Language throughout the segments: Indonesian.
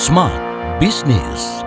Smart Business.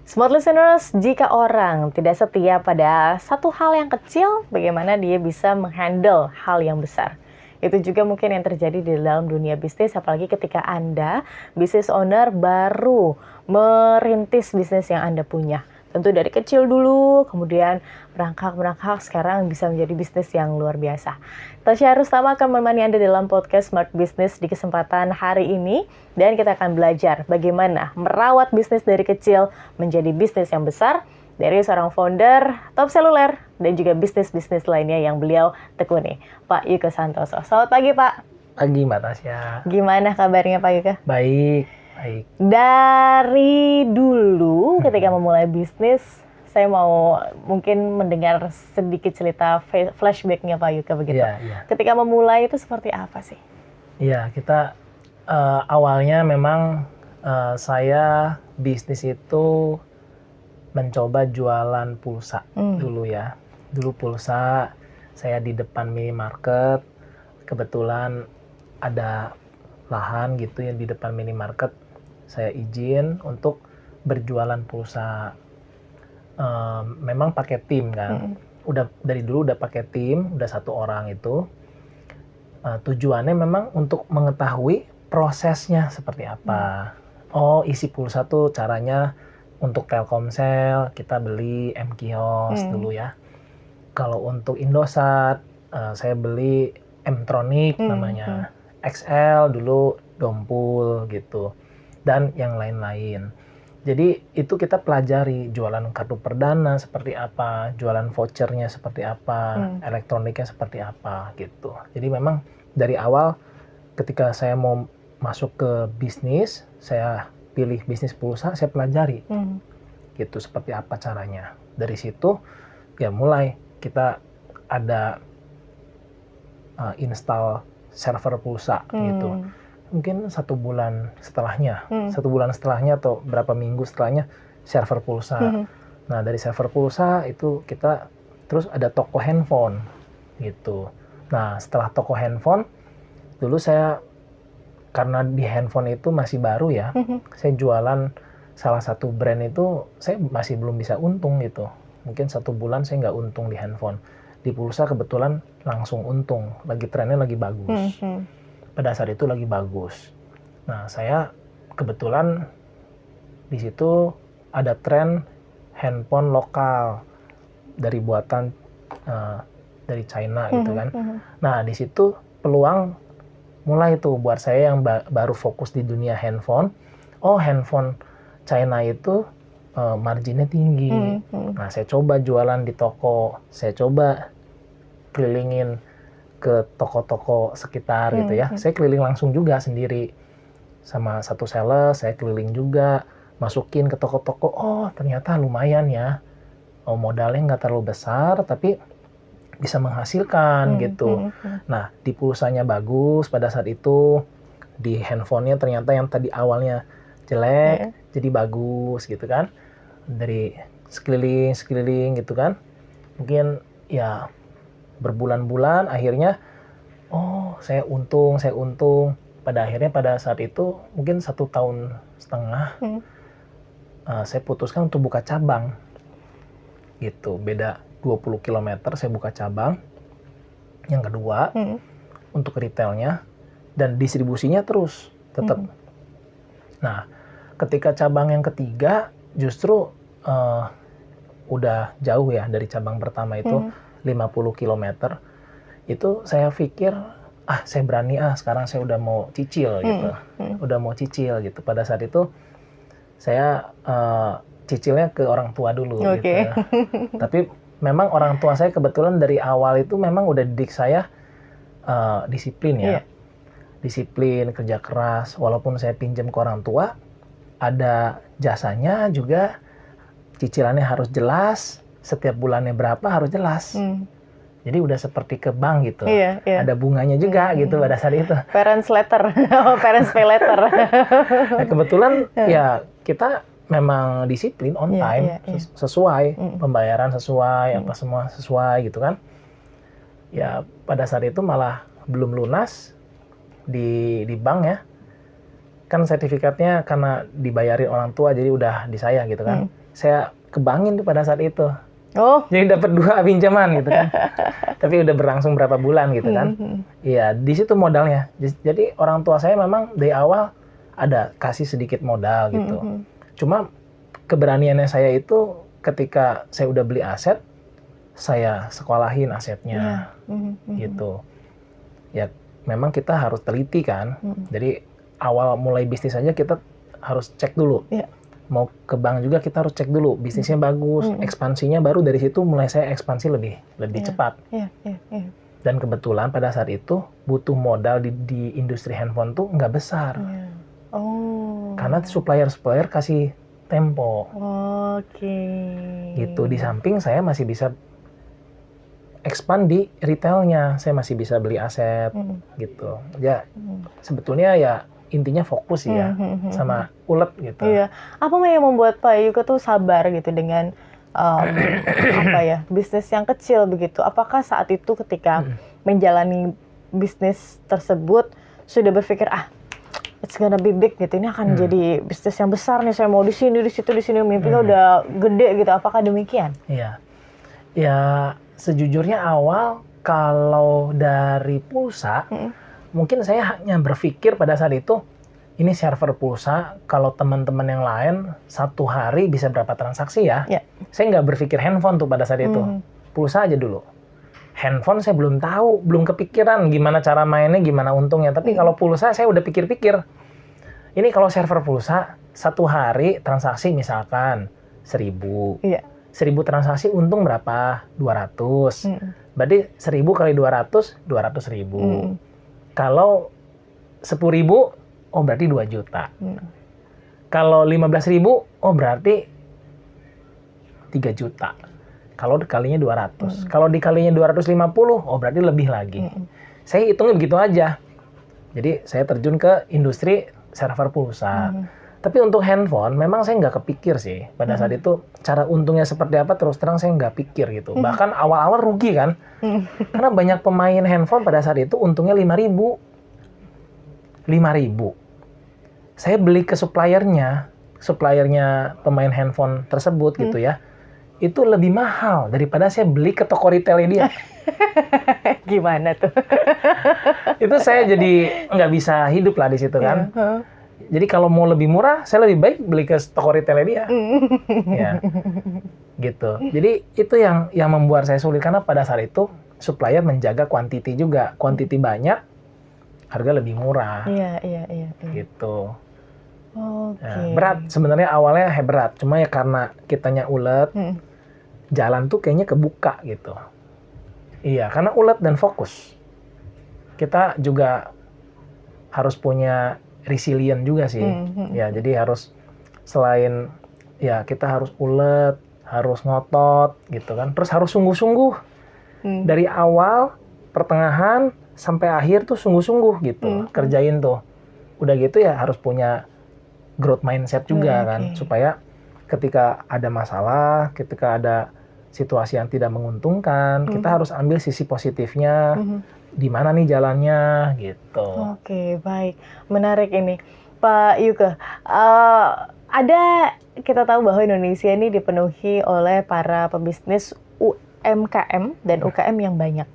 Smart listeners, jika orang tidak setia pada satu hal yang kecil, bagaimana dia bisa menghandle hal yang besar? Itu juga mungkin yang terjadi di dalam dunia bisnis, apalagi ketika Anda, business owner, baru merintis bisnis yang Anda punya. Tentu dari kecil dulu, kemudian merangkak, sekarang bisa menjadi bisnis yang luar biasa. Tasya Rustama akan menemani Anda dalam podcast Smart Business di kesempatan hari ini. Dan kita akan belajar bagaimana merawat bisnis dari kecil menjadi bisnis yang besar dari seorang founder Top Seluler dan juga bisnis-bisnis lainnya yang beliau tekuni, Pak Yuke Santoso. Selamat pagi, Pak. Pagi, Mbak Tasya. Gimana kabarnya, Pak Yuke? Baik. Dari dulu ketika memulai bisnis, saya mau mungkin mendengar sedikit cerita flashback-nya Pak Yuke begitu. Iya. Ketika memulai itu seperti apa sih? Iya, kita awalnya memang saya bisnis itu mencoba jualan pulsa dulu ya. Dulu pulsa, saya di depan minimarket, kebetulan ada lahan gitu yang di depan minimarket, saya izin untuk berjualan pulsa. Memang pakai tim kan, udah dari dulu udah pakai tim, udah 1 orang itu. Tujuannya memang untuk mengetahui prosesnya seperti apa. Oh, isi pulsa tuh caranya untuk Telkomsel kita beli M-Kios dulu ya. Kalau untuk Indosat saya beli M-Tronic namanya. XL dulu Dompul gitu. Dan yang lain-lain. Jadi itu kita pelajari jualan kartu perdana seperti apa, jualan vouchernya seperti apa, elektroniknya seperti apa gitu. Jadi memang dari awal ketika saya mau masuk ke bisnis, saya pilih bisnis pulsa, saya pelajari gitu seperti apa caranya. Dari situ ya mulai kita ada install server pulsa gitu. Mungkin 1 bulan setelahnya, 1 bulan setelahnya atau berapa minggu setelahnya server pulsa. Nah dari server pulsa itu kita terus ada toko handphone gitu. Nah setelah toko handphone, dulu saya karena di handphone itu masih baru ya, saya jualan salah satu brand itu saya masih belum bisa untung gitu. Mungkin 1 bulan saya nggak untung di handphone. Di pulsa kebetulan langsung untung, lagi trennya lagi bagus. Pada saat itu lagi bagus. Nah saya kebetulan di situ ada tren handphone lokal dari buatan dari China gitu kan. Nah di situ peluang mulai tuh buat saya yang baru fokus di dunia handphone. Oh handphone China itu marginnya tinggi. Nah saya coba jualan di toko, saya coba kelilingin ke toko-toko sekitar gitu ya. Saya keliling langsung juga sendiri sama 1 sales, saya keliling juga masukin ke toko-toko. Oh ternyata lumayan ya. Oh modalnya nggak terlalu besar tapi bisa menghasilkan gitu. Nah di pulsanya bagus pada saat itu, di handphonenya ternyata yang tadi awalnya jelek jadi bagus gitu kan. Dari sekeliling gitu kan. Mungkin ya berbulan-bulan akhirnya saya untung. Pada akhirnya pada saat itu mungkin 1,5 tahun saya putuskan untuk buka cabang gitu. Beda 20 km saya buka cabang yang kedua untuk retailnya dan distribusinya terus tetap. Nah ketika cabang yang ketiga justru udah jauh ya dari cabang pertama itu 50 km. Itu saya pikir saya berani sekarang saya udah mau cicil gitu. Udah mau cicil gitu. Pada saat itu saya cicilnya ke orang tua dulu gitu. Tapi memang orang tua saya kebetulan dari awal itu memang udah didik saya disiplin ya. Disiplin, kerja keras. Walaupun saya pinjam ke orang tua, ada jasanya juga, cicilannya harus jelas, setiap bulannya berapa harus jelas. Jadi udah seperti ke bank gitu. Ada bunganya juga gitu pada saat itu. Parents letter, parents pay letter. Nah, kebetulan ya kita memang disiplin on time, sesuai pembayaran sesuai, apa semua sesuai gitu kan. Ya pada saat itu malah belum lunas di bank ya. kan sertifikatnya karena dibayarin orang tua jadi udah di saya gitu kan. Saya kebangin tuh pada saat itu. Oh. Jadi dapat 2 pinjaman gitu kan. Tapi udah berlangsung berapa bulan gitu kan. Iya, di situ modalnya. Jadi orang tua saya memang dari awal ada kasih sedikit modal gitu. Cuma keberaniannya saya itu ketika saya udah beli aset, saya sekolahin asetnya gitu. Ya memang kita harus teliti kan. Jadi awal mulai bisnis aja kita harus cek dulu. Mau ke bank juga kita harus cek dulu bisnisnya bagus, ekspansinya baru dari situ mulai saya ekspansi lebih cepat. Dan kebetulan pada saat itu butuh modal di industri handphone tuh nggak besar. Karena supplier kasih tempo. Gitu. Di samping saya masih bisa expand di retailnya, saya masih bisa beli aset gitu. Ya sebetulnya ya intinya fokus ya sama ulet gitu. Iya. Apa yang membuat Pak Yuke tuh sabar gitu dengan apa ya, bisnis yang kecil begitu? Apakah saat itu ketika menjalani bisnis tersebut sudah berpikir it's gonna be big gitu, ini akan jadi bisnis yang besar nih, saya mau di sini, di situ, di sini, mimpinya udah gede gitu. Apakah demikian? Iya. Ya sejujurnya awal kalau dari pulsa mungkin saya hanya berpikir pada saat itu, ini server pulsa, kalau teman-teman yang lain satu hari bisa berapa transaksi ya? Saya nggak berpikir handphone tuh pada saat itu. Pulsa aja dulu. Handphone saya belum tahu, belum kepikiran gimana cara mainnya, gimana untungnya. Tapi kalau pulsa saya udah pikir-pikir. Ini kalau server pulsa, satu hari transaksi misalkan 1.000. 1.000 transaksi untung berapa? 200. Berarti 1.000 kali 200, 200.000. Kalau 10.000, oh berarti 2 juta. Kalau 15.000, oh berarti 3 juta. Kalau dikalinya 200. Kalau dikalinya 250, oh berarti lebih lagi. Saya hitungnya begitu aja. Jadi saya terjun ke industri server pulsa. Tapi untuk handphone, memang saya nggak kepikir sih. Pada saat itu, cara untungnya seperti apa, terus terang saya nggak pikir gitu. Bahkan awal-awal rugi kan. Karena banyak pemain handphone pada saat itu untungnya 5.000. 5.000. Saya beli ke suppliernya pemain handphone tersebut gitu ya. Itu lebih mahal daripada saya beli ke toko retailnya dia. Gimana tuh? Itu saya jadi nggak bisa hidup lah di situ kan. Jadi kalau mau lebih murah, saya lebih baik beli ke toko retailnya dia. Ya, gitu. Jadi itu yang membuat saya sulit karena pada saat itu supplier menjaga quantity juga, quantity banyak, harga lebih murah. Iya. Gitu. Nah, berat sebenarnya awalnya berat, cuma ya karena kitanya ulet, jalan tuh kayaknya kebuka gitu. Iya, karena ulet dan fokus. Kita juga harus punya resilient juga sih. Ya, jadi harus selain ya kita harus ulet, harus ngotot gitu kan. Terus harus sungguh-sungguh. Dari awal, pertengahan sampai akhir tuh sungguh-sungguh gitu. Kerjain tuh. Udah gitu ya harus punya growth mindset juga kan, supaya ketika ada masalah, ketika ada situasi yang tidak menguntungkan, kita harus ambil sisi positifnya. Di mana nih jalannya gitu. Oke, baik. Menarik ini. Pak Yuke, kita tahu bahwa Indonesia ini dipenuhi oleh para pebisnis UMKM dan UKM yang banyak.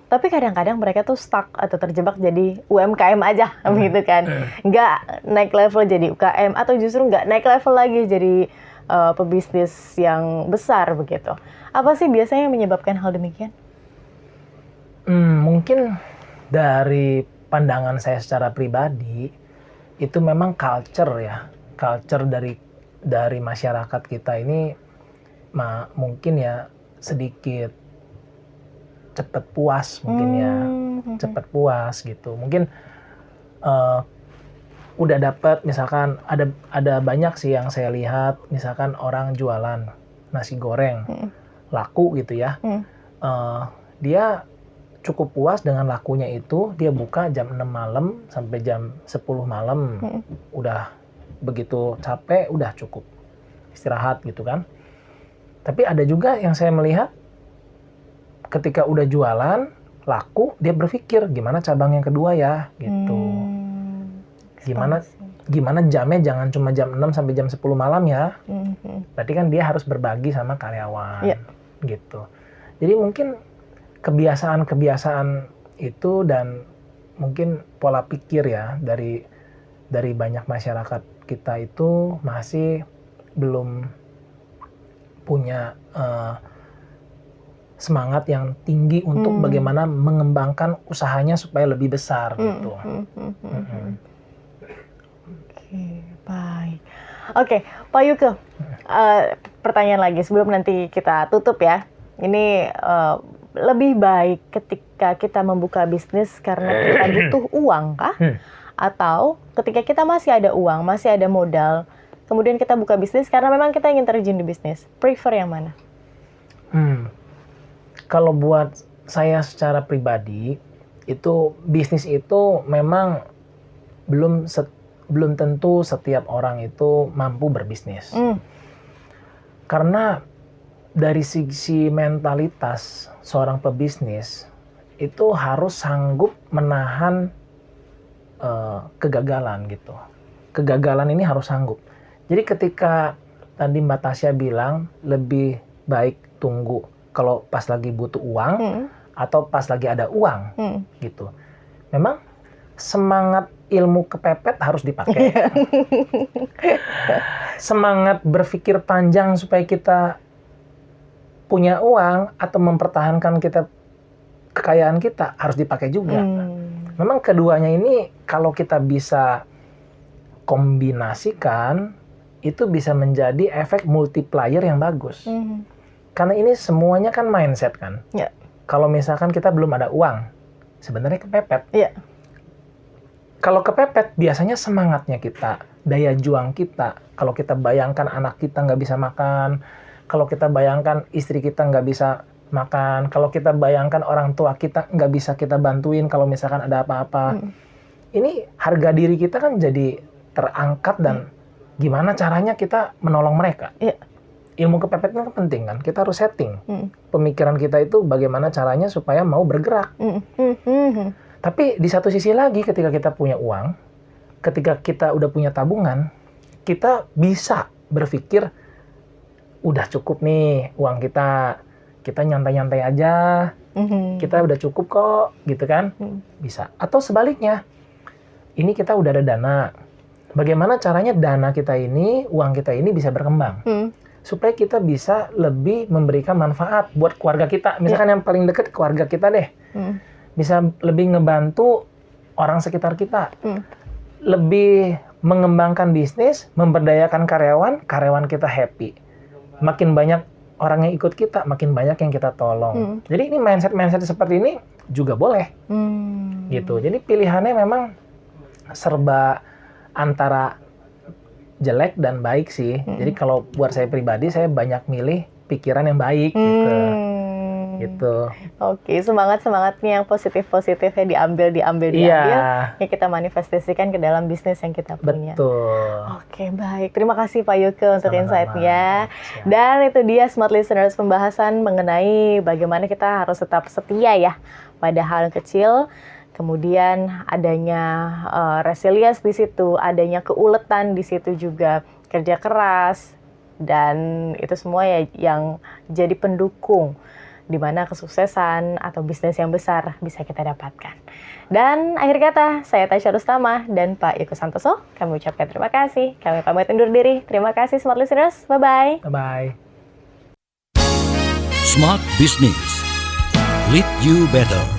Tapi kadang-kadang mereka tuh stuck atau terjebak jadi UMKM aja, gitu kan. Nggak naik level jadi UKM, atau justru nggak naik level lagi jadi pebisnis yang besar begitu. Apa sih biasanya yang menyebabkan hal demikian? Mungkin dari pandangan saya secara pribadi, itu memang culture ya. Culture dari masyarakat kita ini mungkin ya sedikit cepat puas mungkin ya. Cepat puas gitu. Mungkin udah dapat, misalkan ada banyak sih yang saya lihat, misalkan orang jualan nasi goreng laku gitu ya. Dia cukup puas dengan lakunya itu, dia buka jam 6 malam sampai jam 10 malam. Udah begitu capek, udah cukup istirahat gitu kan. Tapi ada juga yang saya melihat ketika udah jualan laku, dia berpikir gimana cabang yang kedua ya gitu. gimana jamnya jangan cuma jam 6 sampai jam 10 malam ya. Berarti kan dia harus berbagi sama karyawan. Iya. Gitu. Jadi mungkin kebiasaan-kebiasaan itu dan mungkin pola pikir ya dari banyak masyarakat kita itu masih belum punya semangat yang tinggi untuk bagaimana mengembangkan usahanya supaya lebih besar gitu. Oke, baik. Oke, Pak Yuke, pertanyaan lagi sebelum nanti kita tutup ya. Ini lebih baik ketika kita membuka bisnis karena kita butuh uang kah? Atau ketika kita masih ada uang, masih ada modal, kemudian kita buka bisnis karena memang kita ingin terjun di bisnis. Prefer yang mana? Kalau buat saya secara pribadi, itu bisnis itu memang belum tentu setiap orang itu mampu berbisnis. Karena dari sisi mentalitas seorang pebisnis itu harus sanggup menahan kegagalan gitu. Kegagalan ini harus sanggup. Jadi ketika tadi Mbak Tasya bilang lebih baik tunggu kalau pas lagi butuh uang atau pas lagi ada uang gitu. Memang semangat ilmu kepepet harus dipakai. Semangat berpikir panjang supaya kita punya uang atau mempertahankan kekayaan kita harus dipakai juga. Memang keduanya ini kalau kita bisa kombinasikan itu bisa menjadi efek multiplier yang bagus. Karena ini semuanya kan mindset kan. Yeah. Kalau misalkan kita belum ada uang, sebenarnya kepepet. Yeah. Kalau kepepet, biasanya semangatnya kita, daya juang kita. Kalau kita bayangkan anak kita nggak bisa makan, kalau kita bayangkan istri kita nggak bisa makan, kalau kita bayangkan orang tua kita nggak bisa kita bantuin kalau misalkan ada apa-apa. Ini harga diri kita kan jadi terangkat dan gimana caranya kita menolong mereka. Yeah. Ilmu kepepetnya kan penting kan, kita harus setting pemikiran kita itu bagaimana caranya supaya mau bergerak. Tapi di satu sisi lagi ketika kita punya uang, ketika kita udah punya tabungan, kita bisa berpikir udah cukup nih uang kita nyantai-nyantai aja, kita udah cukup kok gitu kan, bisa. Atau sebaliknya, ini kita udah ada dana, bagaimana caranya dana kita ini, uang kita ini bisa berkembang. Supaya kita bisa lebih memberikan manfaat buat keluarga kita. Misalkan yang paling dekat keluarga kita deh. Bisa lebih ngebantu orang sekitar kita. Lebih mengembangkan bisnis, memberdayakan karyawan kita happy. Makin banyak orang yang ikut kita, makin banyak yang kita tolong. Jadi ini mindset seperti ini juga boleh. Gitu. Jadi pilihannya memang serba antara jelek dan baik sih. Jadi kalau buat saya pribadi, saya banyak milih pikiran yang baik gitu. Oke, semangatnya yang positifnya diambil, Iya. ya kita manifestasikan ke dalam bisnis yang kita punya. Betul. Oke, baik. Terima kasih Pak Yuke untuk Sama-sama. insight-nya. Dan itu dia Smart Listeners, pembahasan mengenai bagaimana kita harus tetap setia ya pada hal yang kecil. Kemudian adanya resilience di situ, adanya keuletan di situ juga, kerja keras, dan itu semua ya yang jadi pendukung di mana kesuksesan atau bisnis yang besar bisa kita dapatkan. Dan akhir kata, saya Tasya Rustama dan Pak Yuke Santoso, kami ucapkan terima kasih. Kami pamit undur diri. Terima kasih Smart Listeners. Bye-bye. Bye-bye. Smart Business. Lead you better.